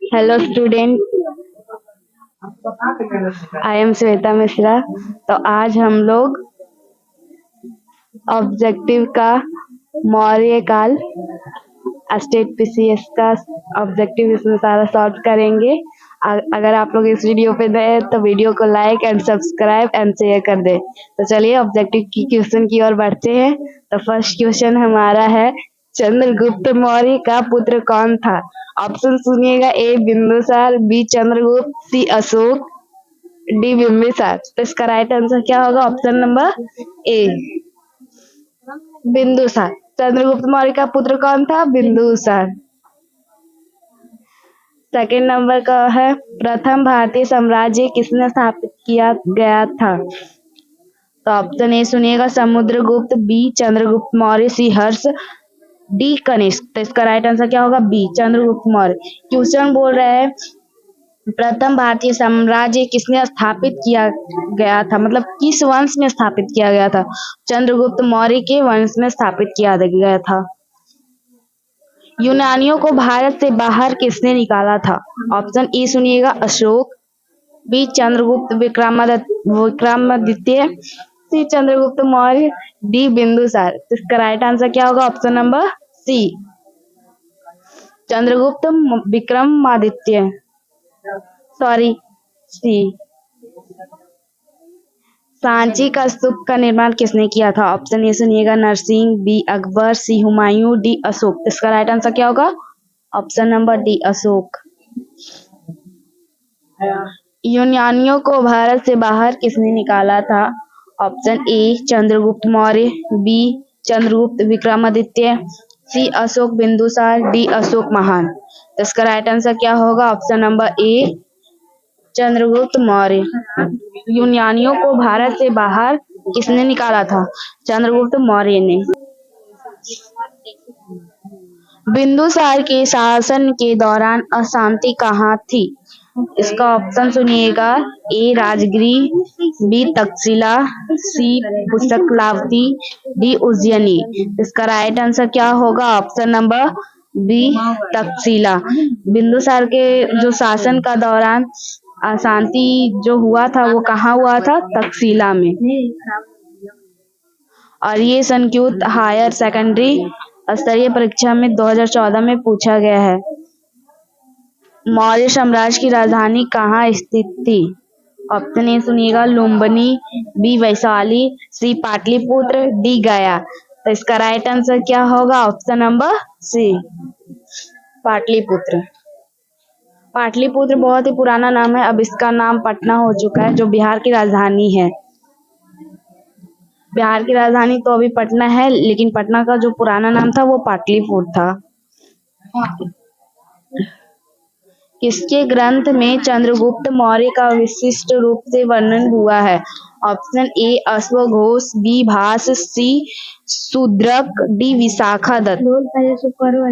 Hello student, I am Shweta Mishra. तो आज हम लोग ऑब्जेक्टिव का मौर्य काल स्टेट पीसीएस का ऑब्जेक्टिव इसमें सारा सॉल्व करेंगे। अगर आप लोग इस वीडियो पे नए तो वीडियो को like and subscribe and share कर दे। तो चलिए ऑब्जेक्टिव की क्वेश्चन की ओर बढ़ते हैं। तो फर्स्ट क्वेश्चन हमारा है, चंद्रगुप्त मौर्य का पुत्र कौन था? ऑप्शन सुनिएगा, A Bindusara, B Chandragupta, C Ashoka, D Bimbisara. तो इसका राइट आंसर क्या होगा? Option number A Bindusara. Chandragupta Maurya का पुत्र कौन था? बिंदुसार। सेकंड नंबर का है, प्रथम भारतीय साम्राज्य किसने स्थापित किया गया था? तो ऑप्शन ए सुनिएगा, समुद्रगुप्त, बी चंद्रगुप्त मौर्य, सी हर्ष, डी कनिष्क। तो इसका राइट आंसर क्या होगा? बी चंद्रगुप्त मौर्य। क्वेश्चन बोल रहे हैं प्रथम भारतीय साम्राज्य किसने स्थापित किया गया था, मतलब किस वंश में स्थापित किया गया था? चंद्रगुप्त मौर्य के वंश में स्थापित किया गया था। यूनानियों को भारत से बाहर किसने निकाला था? ऑप्शन ए सुनिएगा, Ashoka, B Chandragupta Vikramaditya, C Chandragupta Maurya, D Bindusara. इसका राइट आंसर क्या होगा? Option number C Chandragupta Vikramaditya, sorry C. Sanchi का स्तूप का निर्माण किसने किया था? ऑप्शन ए सुनिएगा, Narasimha, B Akbar, C Humayun, D Ashoka. इसका राइट आंसर क्या होगा? Option number D Ashoka. यूनानियों को भारत से बाहर किसने निकाला था? Option A Chandragupta Maurya, B Chandragupta Vikramaditya, C Ashoka Bindusara, D Ashoka महान। इसका राइट आंसर क्या होगा? Option number A Chandragupta Maurya. यूनानियों को भारत से बाहर किसने निकाला था? चंद्रगुप्त मौर्य ने। बिंदुसार के शासन के दौरान अशांति कहाँ थी? इसका ऑप्शन सुनिएगा, A Rajgriha, B Takshashila, C Pustakavati, D Ujjaini. इसका राइट आंसर क्या होगा? Option number B Takshashila. Bindusara के जो शासन का दौरान अशांति जो हुआ था वो कहाँ हुआ था? तक्षशिला में। और ये संस्कृत हायर सेकेंडरी स्तरीय परीक्षा में 2014 में पूछा गया है। मौर्य साम्राज्य की राजधानी कहाँ स्थित थी? ऑप्शन ए सुनिएगा, Lumbini, B Vaishali, C Pataliputra, D Gaya. तो इसका राइट आंसर क्या होगा? Option number C Pataliputra. Pataliputra बहुत ही पुराना नाम है, अब इसका नाम पटना हो चुका है, जो बिहार की राजधानी है। बिहार की राजधानी तो अभी पटना है, लेकिन पटना का जो पुराना नाम था वो पाटलिपुत्र था। किसके ग्रंथ में चंद्रगुप्त मौर्य का विशिष्ट रूप से वर्णन हुआ है? ऑप्शन ए अश्वघोष, B Bhasa, C Shudraka, D Vishakha Datta.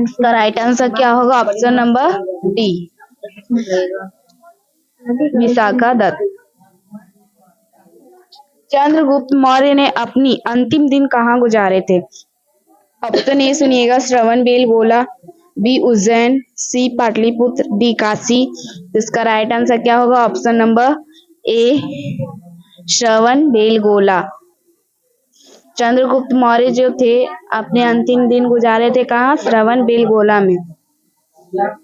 इसका राइट आंसर क्या होगा? Option number D Vishakha Datta. Chandragupta Maurya ने अपनी अंतिम दिन कहाँ गुजारे थे? ऑप्शन ए सुनिएगा, श्रवण बेलगोला, बी उज्जैन, सी पाटलिपुत्र, डी काशी। इसका राइट आंसर क्या होगा? ऑप्शन नंबर ए श्रवण बेलगोला। चंद्रगुप्त मौर्य जो थे अपने अंतिम दिन गुजारे थे कहाँ? श्रवण बेलगोला में।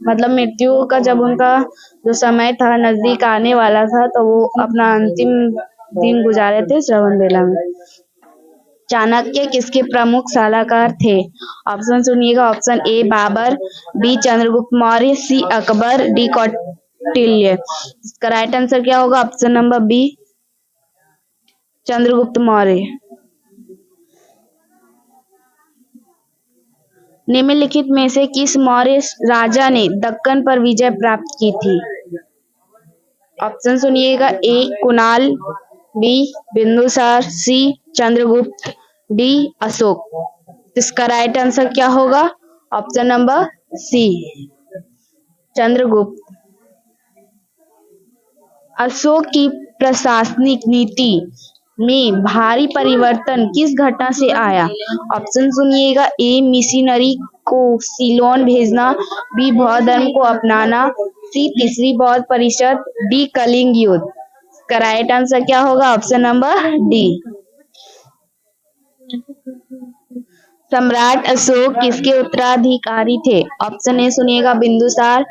मतलब मृत्यु का जब उनका जो समय था नजदीक आने वाला था तो वो अपना अंतिम दिन गुजारे थे श्रवण बेला में। चाणक्य किसके प्रमुख सलाहकार थे? ऑप्शन सुनिएगा, option A Babur, B Chandragupta Maurya, C Akbar, D Kautilya. इसका राइट आंसर क्या होगा? Option number B Chandragupta Maurya. निम्नलिखित में से किस मौर्य राजा ने दक्कन पर विजय प्राप्त की थी? ऑप्शन सुनिएगा, A Kunal, B Bindusara, C Chandragupta, D Ashoka. इसका राइट आंसर क्या होगा? Option number C Chandragupta. Ashoka की प्रशासनिक नीति में भारी परिवर्तन किस घटना से आया? ऑप्शन सुनिएगा, ए मिशनरी को सीलोन भेजना, बी बौद्ध धर्म को अपनाना, सी तीसरी बौद्ध परिषद, डी कलिंग युद्ध। इसका राइट आंसर क्या होगा? Option number D. सम्राट अशोक किसके उत्तराधिकारी थे? ऑप्शन ए सुनिएगा Bindusara,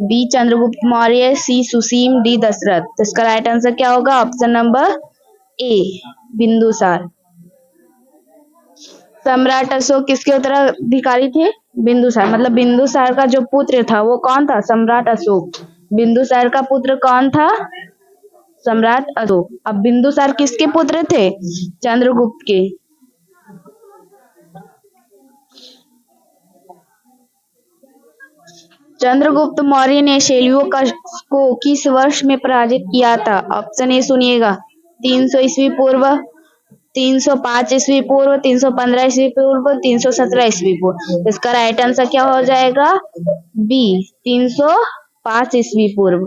B Chandragupta Maurya, C Susima, D Dasharatha. तो इसका राइट आंसर क्या होगा? Option number A Bindusara. सम्राट अशोक किसके उत्तराधिकारी थे? बिंदुसार। मतलब बिंदुसार का जो पुत्र था वो कौन था? सम्राट अशोक। बिंदुसार का पुत्र कौन था? सम्राट अशोक। अब बिंदुसार किसके पुत्र थे? चंद्रगुप्त के। चंद्रगुप्त मौर्य ने सेल्यूकस को किस वर्ष में पराजित किया था? ऑप्शन ए सुनिएगा 300 ईस्वी पूर्व, 305 ईस्वी पूर्व, 315 ईस्वी पूर्व, 317 ईस्वी पूर्व। इसका राइट आंसर क्या हो जाएगा? बी 305 ईस्वी पूर्व।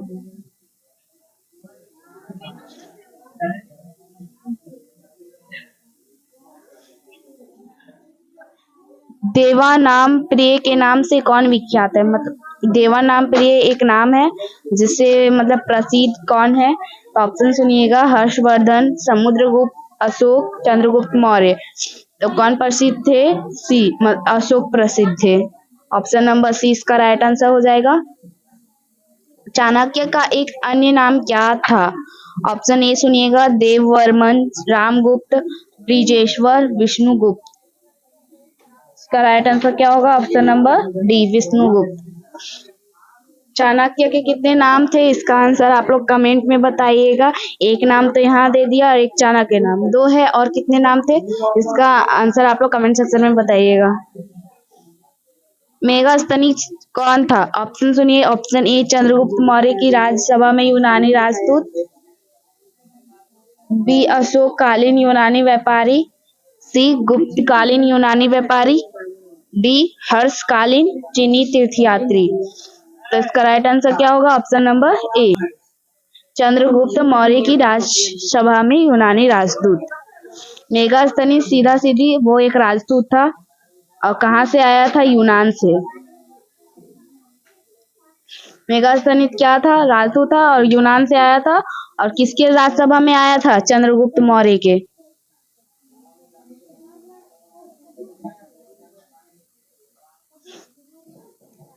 देवा नाम प्रिय के नाम से कौन विख्यात है? मतलब देवा नाम प्रिय एक नाम है जिससे मतलब प्रसिद्ध कौन है? तो ऑप्शन सुनिएगा हर्षवर्धन, समुद्रगुप्त, अशोक, चंद्रगुप्त मौर्य। तो कौन प्रसिद्ध थे? सी अशोक प्रसिद्ध थे। ऑप्शन नंबर सी इसका राइट आंसर हो जाएगा। चाणक्य का एक अन्य नाम क्या था? ऑप्शन ए सुनिएगा देववर्मन, रामगुप्त, ब्रिजेश्वर, विष्णुगुप्त। इसका राइट आंसर क्या होगा? Option number D Vishnugupta. Chanakya के कितने नाम थे? इसका आंसर आप लोग कमेंट में बताइएगा। एक नाम तो यहाँ दे दिया और एक चाणक्य नाम, दो है, और कितने नाम थे? इसका आंसर आप लोग कमेंट सेक्शन में बताइएगा। मेगास्थनीज कौन था? ऑप्शन सुनिए। ऑप्शन ए चंद्रगुप्त मौर्य की राज्यसभा में यूनानी राजदूत, बी अशोककालीन यूनानी व्यापारी, सी गुप्तकालीन यूनानी व्यापारी, डी हर्षकालीन चीनी तीर्थयात्री। तो इसका राइट आंसर क्या होगा? Option number A Chandragupta Maurya की राज्यसभा में यूनानी राजदूत। मेगास्थनीज सीधा सीधी वो एक राजदूत था और कहाँ से आया था? यूनान से। मेगास्थनीज क्या था? राजदूत था और यूनान से आया था। और किसके राज्यसभा में आया था? चंद्रगुप्त मौर्य के।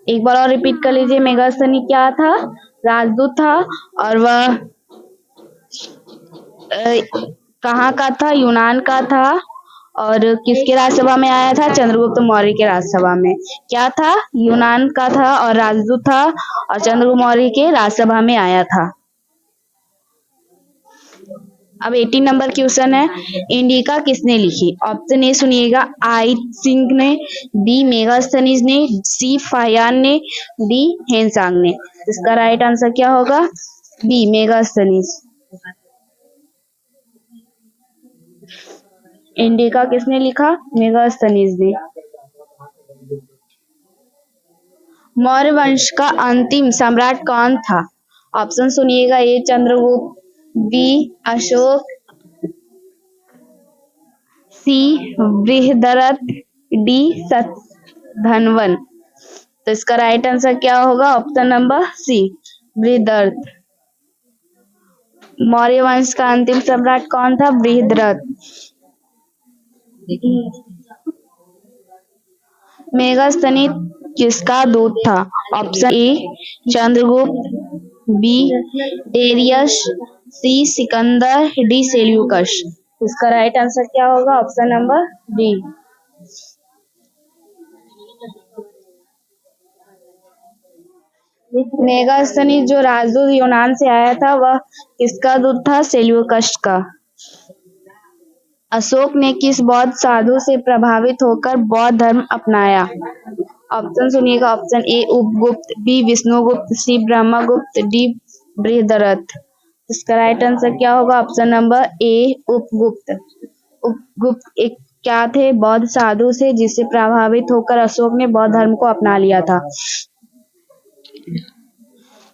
एक बार और रिपीट कर लीजिए। मेगास्थनीज क्या था? राजदूत था और वह कहाँ का था? यूनान का था। और किसके राज्यसभा में आया था? चंद्रगुप्त मौर्य के राज्यसभा में। क्या था? यूनान का था और राजदूत था और चंद्रगुप्त मौर्य के राज्यसभा में आया था। अब 18 नंबर क्वेश्चन है, इंडिका किसने लिखी? ऑप्शन ए सुनिएगा आई सिंह ने, बी मेगास्थनीज ने, सी फाहियान ने, डी हेनसांग ने। इसका राइट आंसर क्या होगा? बी मेगास्थनीज। इंडिका किसने लिखा? मेगास्थनीज ने। मौर्य वंश का अंतिम सम्राट कौन था? ऑप्शन सुनिएगा A Chandragupta, B Ashoka, C Brihadratha, D Shatadhanvan. तो इसका राइट आंसर क्या होगा? Option number C Brihadratha. Maurya वंश का अंतिम सम्राट कौन था? बृहद्रथ। मेगास्थनीज किसका दूत था? Option A Chandragupta, B Darius, C Sikandar, D Seleucus. इसका राइट आंसर क्या होगा? Option number D. मेगास्थनीज जो राजदूत यूनान से आया था वह किसका दूत था? सेल्यूकस का। अशोक ने किस बौद्ध साधु से प्रभावित होकर बौद्ध धर्म अपनाया? ऑप्शन सुनिएगा। Option A Upagupta, B Vishnugupta, C Brahmagupta, D Brihadratha. इसका राइट आंसर क्या होगा? Option number A Upagupta. Upagupta एक क्या थे? बौद्ध साधु से जिससे प्रभावित होकर अशोक ने बौद्ध धर्म को अपना लिया था।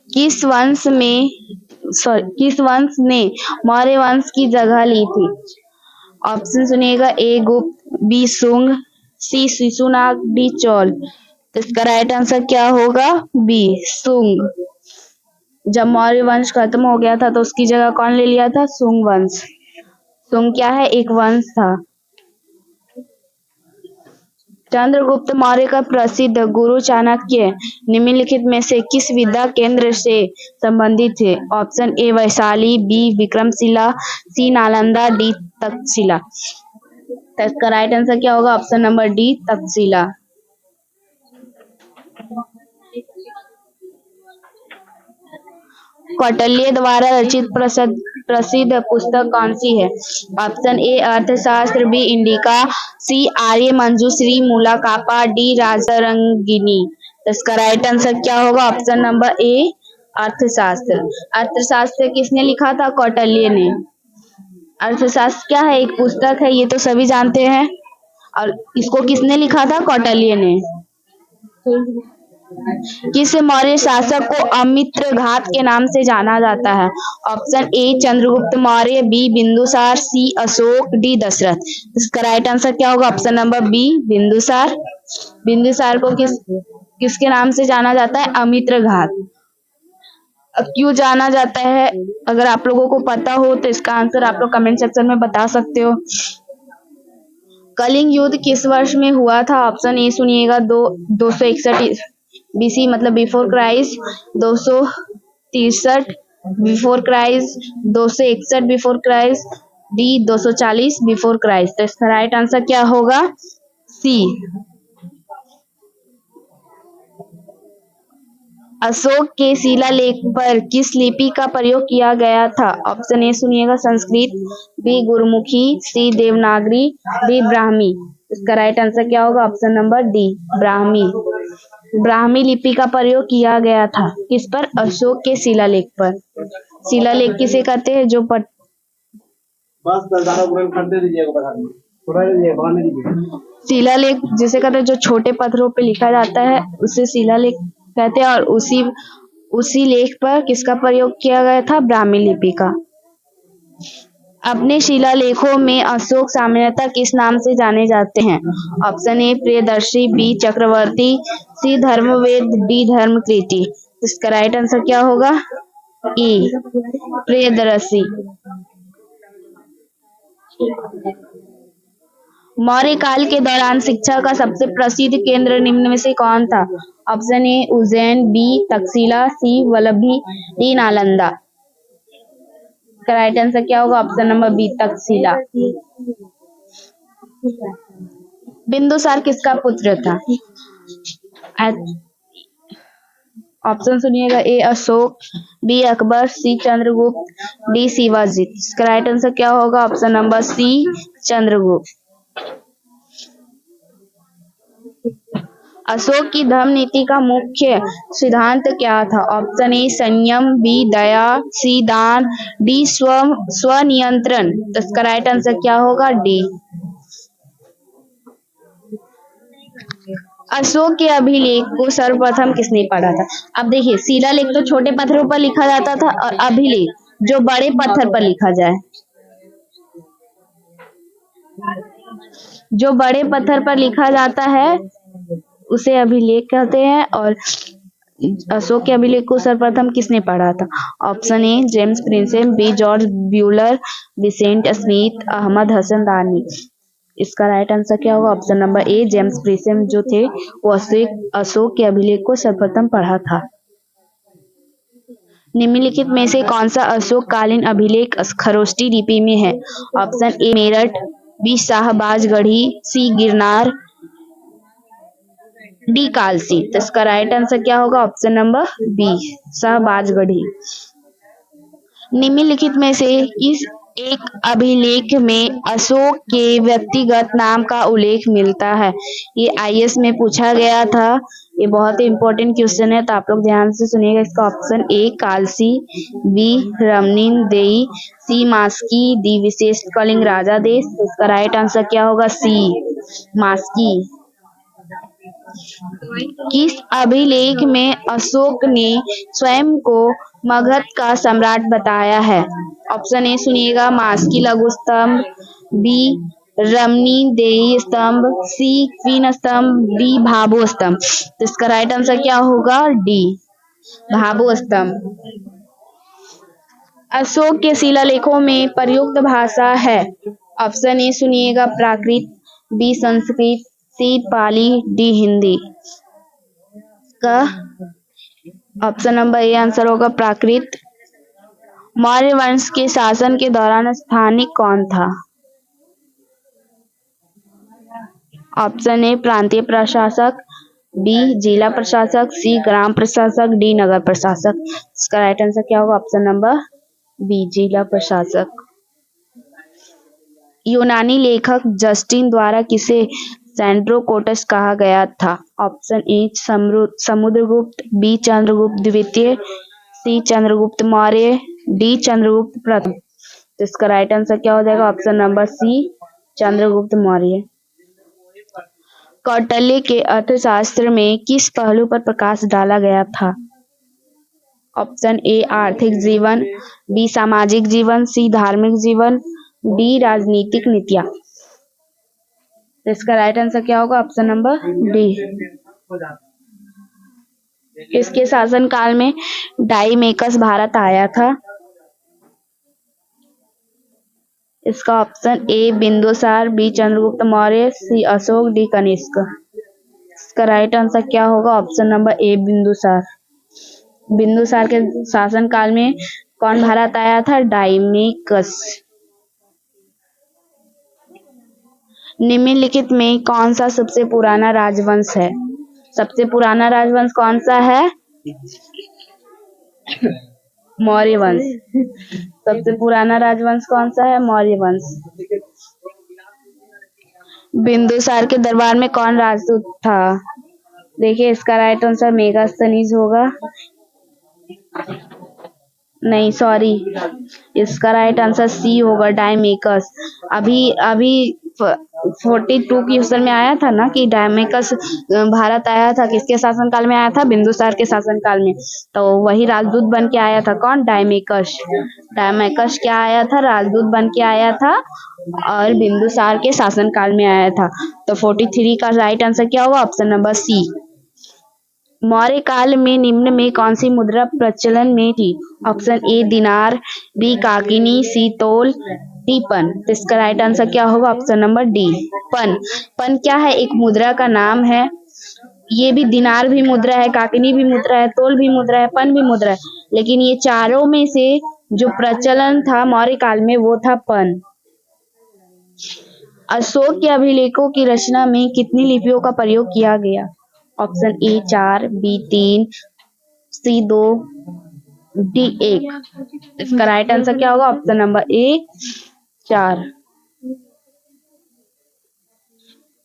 किस वंश ने मौर्य वंश की जगह ली थी? ऑप्शन सुनिएगा ए गुप्त, बी सुंग, सी शिशुनाग, डी चोल। तो इसका राइट आंसर क्या होगा? बी सुंग। जब मौर्य वंश खत्म हो गया था तो उसकी जगह कौन ले लिया था? सुंग वंश। सुंग क्या है? एक वंश था। चंद्रगुप्त मौर्य का प्रसिद्ध गुरु चाणक्य निम्नलिखित में से किस विद्या केंद्र से संबंधित थे? Option A Vaishali, B Vikramashila, C Nalanda, D Takshashila. तो इसका राइट आंसर क्या होगा? Option number D Takshashila. Kautilya द्वारा रचित प्रसिद्ध पुस्तक कौन सी है? ऑप्शन ए अर्थशास्त्र, बी इंडिका, सी आर्य मंजूश्री, मूला कापा, डी राजरंगिनी। तो इसका राइट आंसर क्या होगा? ऑप्शन नंबर ए अर्थशास्त्र। अर्थशास्त्र किसने लिखा था? कौटिल्य ने। अर्थशास्त्र क्या है? एक पुस्तक है, ये तो सभी जानते हैं। और इसको किसने लिखा था? कौटिल्य ने। किस मौर्य शासक को अमित्रघात के नाम से जाना जाता है? Option A Chandragupta Maurya, B Bindusara, C Ashoka, D Dasharatha. इसका राइट आंसर क्या होगा? Option number B Bindusara. Bindusara को किसके नाम से जाना जाता है? अमित्रघात। क्यों जाना जाता है? अगर आप लोगों को पता हो तो इसका आंसर आप लोग कमेंट सेक्शन में बता सकते हो। कलिंग युद्ध किस वर्ष में हुआ था? ऑप्शन ए सुनिएगा 261 बीसी मतलब before Christ, 263 before Christ, 261 before Christ, D 240 before Christ. तो इसका राइट आंसर क्या होगा? सी। अशोक के शिलालेख पर किस लिपि का प्रयोग किया गया था? ऑप्शन ए सुनिएगा संस्कृत, बी गुरुमुखी, सी देवनागरी, डी ब्राह्मी। इसका राइट आंसर क्या होगा? Option number D Brahmi. Brahmi लिपि का प्रयोग किया गया था किस पर? अशोक के शिलालेख पर। शिलालेख किसे कहते हैं? जो शिलालेख जिसे कहते हैं जो छोटे पत्थरों पे लिखा जाता है उसे शिलालेख कहते हैं। और उसी लेख पर किसका प्रयोग किया गया था? ब्राह्मी लिपि का। अपने शिलालेखों में अशोक सामान्यतः किस नाम से जाने जाते हैं? Option A Priyadarshi, B Chakravarti, C Dharmaved, D Dharmakirti. इसका राइट आंसर क्या होगा? ई प्रियदर्शी। मौर्य काल के दौरान शिक्षा का सबसे प्रसिद्ध केंद्र निम्न में से कौन था? Option A Ujjain, B Takshashila, C Vallabhi, D Nalanda. Right answer क्या होगा? Option number B Takshashila. Bindusara किसका पुत्र था? ऑप्शन सुनिएगा A Ashoka, B Akbar, C Chandragupta, D Shivaji. इसका राइट आंसर क्या होगा? Option number C Chandragupta. Ashoka की धर्म नीति का मुख्य सिद्धांत क्या था? ऑप्शन ए संयम, बी दया, सी दान, डी स्वनियंत्रण। तो इसका राइट आंसर क्या होगा? डी। अशोक के अभिलेख को सर्वप्रथम किसने पढ़ा था? अब देखिए शिलालेख तो छोटे पत्थरों पर लिखा जाता था और अभिलेख जो बड़े पत्थर पर लिखा जाए, जो बड़े पत्थर पर लिखा जाता है उसे अभिलेख कहते हैं। और अशोक के अभिलेख को सर्वप्रथम किसने पढ़ा था? Option A James Prinsep, B George Buhler, Vincent Smith, Ahmad Hasan Dani. इसका राइट आंसर क्या होगा? Option number A James Prinsep जो थे वो अशोक के अभिलेख को सर्वप्रथम पढ़ा था। निम्नलिखित में से कौन सा अशोक कालीन अभिलेख खरोष्टी लिपि में है? Option A Meerut, B Shahbazgarhi, C Girnar, D Kalsi. तो इसका राइट आंसर क्या होगा? Option number B Shahbazgarhi. निम्नलिखित में से किस एक अभिलेख में अशोक के व्यक्तिगत नाम का उल्लेख मिलता है? ये आईएएस में पूछा गया था, ये बहुत ही इंपॉर्टेंट क्वेश्चन है तो आप लोग ध्यान से सुनिएगा। इसका ऑप्शन ए कालसी, बी रमणीन देई, सी मास्की, डी विशेष कलिंग राजादेश। इसका राइट आंसर क्या होगा? सी मास्की। किस अभिलेख में अशोक ने स्वयं को मगध का सम्राट बताया है? ऑप्शन ए सुनिएगा मास्की लघु स्तंभ, बी रमणी देई स्तंभ, सी क्वीन स्तंभ, डी भाभो स्तंभ। तो इसका राइट आंसर क्या होगा? डी भाभो स्तंभ। अशोक के शिलालेखों में प्रयुक्त भाषा है। ऑप्शन ए सुनिएगा प्राकृत, बी संस्कृत, सी पाली, डी हिंदी। का ऑप्शन नंबर ए आंसर होगा प्राकृत। मौर्य वंश के शासन के दौरान स्थानिक कौन था? ऑप्शन ए प्रांतीय प्रशासक, बी जिला प्रशासक, सी ग्राम प्रशासक, डी नगर प्रशासक। इसका राइट आंसर क्या होगा? ऑप्शन नंबर बी जिला प्रशासक। यूनानी लेखक जस्टिन द्वारा किसे सैंड्रोकोटस कहा गया था? Option A Samudragupta, B Chandragupta द्वितीय, सी चंद्रगुप्त मौर्य, डी चंद्रगुप्त प्रथम। तो इसका राइट आंसर क्या हो जाएगा? Option number C Chandragupta Maurya. Kautilya के अर्थशास्त्र में किस पहलू पर प्रकाश डाला गया था? ऑप्शन ए आर्थिक जीवन, बी सामाजिक जीवन, सी धार्मिक जीवन, डी राजनीतिक नीतियां। तो इसका राइट आंसर क्या होगा? Option number D. इसके शासनकाल में डाइमेकस भारत आया था। इसका option A Bindusara, B Chandragupta Maurya, C Ashoka, D Kanishka. इसका राइट आंसर क्या होगा? Option number A Bindusara. Bindusara के शासनकाल में कौन भारत आया था? डाइमेकस। निम्नलिखित में कौन सा सबसे पुराना राजवंश है? सबसे पुराना राजवंश कौन सा है? मौर्य वंश। सबसे पुराना राजवंश कौन सा है? मौर्य वंश। बिंदुसार के दरबार में कौन राजदूत था? देखिए इसका राइट आंसर मेगास्थनीज होगा। नहीं सॉरी, इसका राइट आंसर सी होगा डाइमेकस। अभी 42 क्वेश्चन में आया था ना कि डाइमेकस भारत आया था, किसके शासनकाल में आया था? बिंदुसार के शासनकाल में। तो वही राजदूत बन के आया था। कौन? डाइमेकस। डाइमेकस क्या आया था? राजदूत बन के आया था और बिंदुसार के शासनकाल में आया था। तो 43 का राइट आंसर क्या होगा? ऑप्शन नंबर सी। मौर्य काल में निम्न में कौन सी मुद्रा प्रचलन में थी? ऑप्शन ए दिनार, बी काकिनी, सी तोल, डी पन। तो इसका राइट आंसर क्या होगा? ऑप्शन नंबर डी पन। पन क्या है? एक मुद्रा का नाम है। ये भी दिनार भी मुद्रा है, काकिनी भी मुद्रा है, तोल भी मुद्रा है, पन भी मुद्रा है, लेकिन ये चारों में से जो प्रचलन था मौर्य काल में वो था पन। अशोक के अभिलेखों की रचना में कितनी लिपियों का प्रयोग किया गया? Option A 4, B 3, C 2, D 1। इसका राइट आंसर क्या होगा? Option number A 4।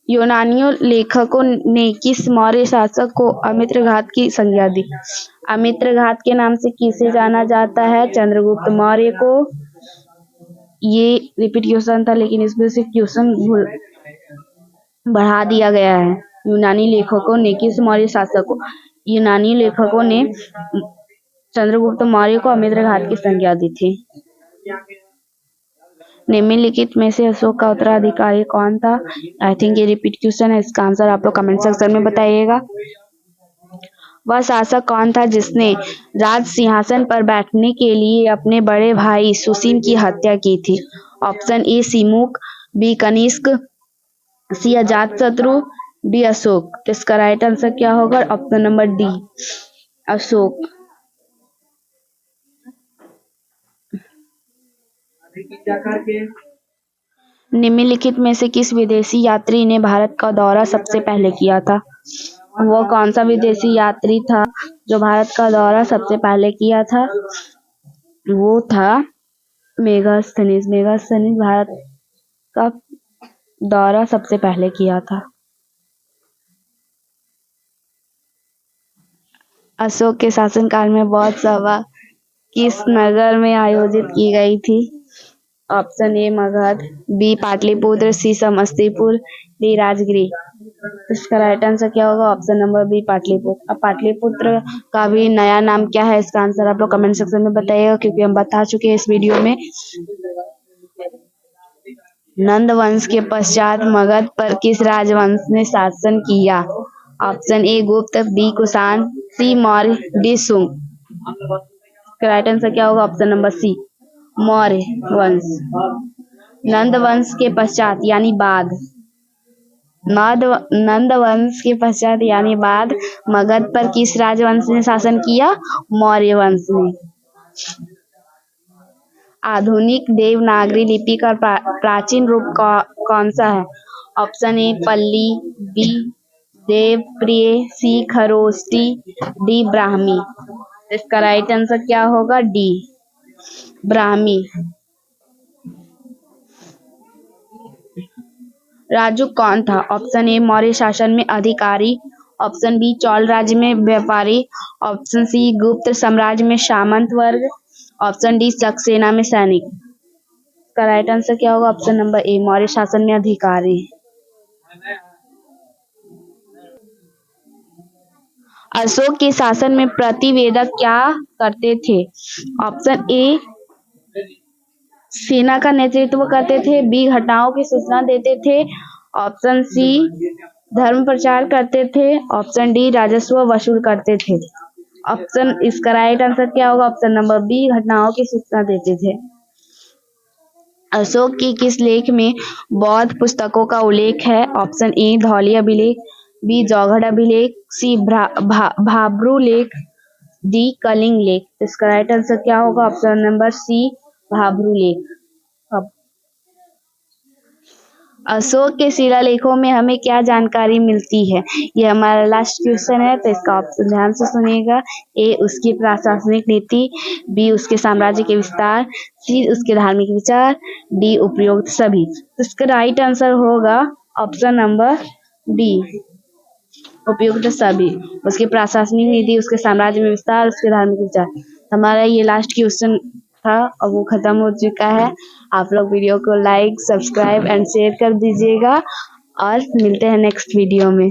यूनानियों लेखकों ने किस मौर्य शासक को अमित्रघात की संज्ञा दी? अमित्रघात के नाम से किसे जाना जाता है? चंद्रगुप्त मौर्य को। ये रिपीट क्वेश्चन था लेकिन इसमें से क्वेश्चन बढ़ा दिया गया है। यूनानी लेखकों ने किस मौर्य शासक को? यूनानी लेखकों ने चंद्रगुप्त मौर्य को अमित्रघात की संज्ञा दी थी। निम्नलिखित में से अशोक का उत्तराधिकारी कौन था? आई थिंक ये रिपीट क्वेश्चन है, इसका आंसर आप लोग कमेंट सेक्शन में बताइएगा। वह शासक कौन था जिसने राज सिंहासन पर बैठने के लिए अपने बड़े भाई सुसीम की हत्या की थी? Option A Simuka, B Kanishka, C Ajatashatru, D Ashoka. तो इसका राइट आंसर क्या होगा? Option number D Ashoka. निम्नलिखित में से किस विदेशी यात्री ने भारत का दौरा सबसे पहले किया था? वो कौन सा विदेशी यात्री था जो भारत का दौरा सबसे पहले किया था? वो था मेगास्थनीज। मेगास्थनीज भारत का दौरा सबसे पहले किया था। अशोक के शासनकाल में बौद्ध सभा किस नगर में आयोजित की गई थी? Option A Magadha, B Pataliputra, C Samastipur, D Rajgiri. इसका राइट आंसर क्या होगा? Option number B Pataliputra. अब पाटलिपुत्र का भी नया नाम क्या है? इसका आंसर आप लोग कमेंट सेक्शन में बताइएगा, क्योंकि हम बता चुके हैं इस वीडियो में। नंद वंश के पश्चात मगध पर किस राजवंश ने शासन किया? Option A Gupta, B Kushan, C Maurya, D Shunga. Right answer क्या होगा? ऑप्शन नंबर सी मौर्य वंश। नंद वंश के पश्चात यानी बाद, नंद वंश के पश्चात यानी बाद मगध पर किस राजवंश ने शासन किया? मौर्य वंश ने। आधुनिक देवनागरी लिपि का प्राचीन रूप कौन सा है? ऑप्शन ए पल्ली, बी देवप्रिय, सी खरोष्टी, डी ब्राह्मी। इसका राइट आंसर क्या होगा? डी ब्राह्मी। राजू कौन था? ऑप्शन ए मौर्य शासन में अधिकारी, ऑप्शन बी चौल राज्य में व्यापारी, ऑप्शन सी गुप्त साम्राज्य में सामंत वर्ग, ऑप्शन डी सक्सेना में सैनिक। इसका राइट आंसर क्या होगा? ऑप्शन नंबर ए मौर्य शासन में अधिकारी। अशोक के शासन में प्रतिवेदक क्या करते थे? ऑप्शन ए सेना का नेतृत्व करते थे, बी घटनाओं की सूचना देते थे, ऑप्शन सी धर्म प्रचार करते थे, ऑप्शन डी राजस्व वसूल करते थे। ऑप्शन इसका राइट आंसर क्या होगा? ऑप्शन नंबर बी घटनाओं की सूचना देते थे। अशोक की किस लेख में बौद्ध पुस्तकों का उल्लेख है? ऑप्शन ए धौली अभिलेख, बी जौघड़ अभिलेख, सी भाब्रू लेख, डी कलिंग लेख। इसका राइट आंसर क्या होगा? ऑप्शन नंबर सी भाब्रू लेख। अशोक के शिलालेखों में हमें क्या जानकारी मिलती है? ये हमारा लास्ट क्वेश्चन है, तो इसका ऑप्शन ध्यान से सुनिएगा। ए उसकी प्रशासनिक नीति, बी उसके साम्राज्य के विस्तार, सी उसके धार्मिक विचार, डी उपरोक्त सभी। तो इसका राइट आंसर होगा ऑप्शन नंबर डी उपयुक्त सभी। उसकी प्रशासनिक नीति, उसके साम्राज्य में विस्तार, उसके धार्मिक विचार। हमारा ये लास्ट क्वेश्चन था और वो खत्म हो चुका है। आप लोग वीडियो को लाइक, सब्सक्राइब एंड शेयर कर दीजिएगा और मिलते हैं नेक्स्ट वीडियो में।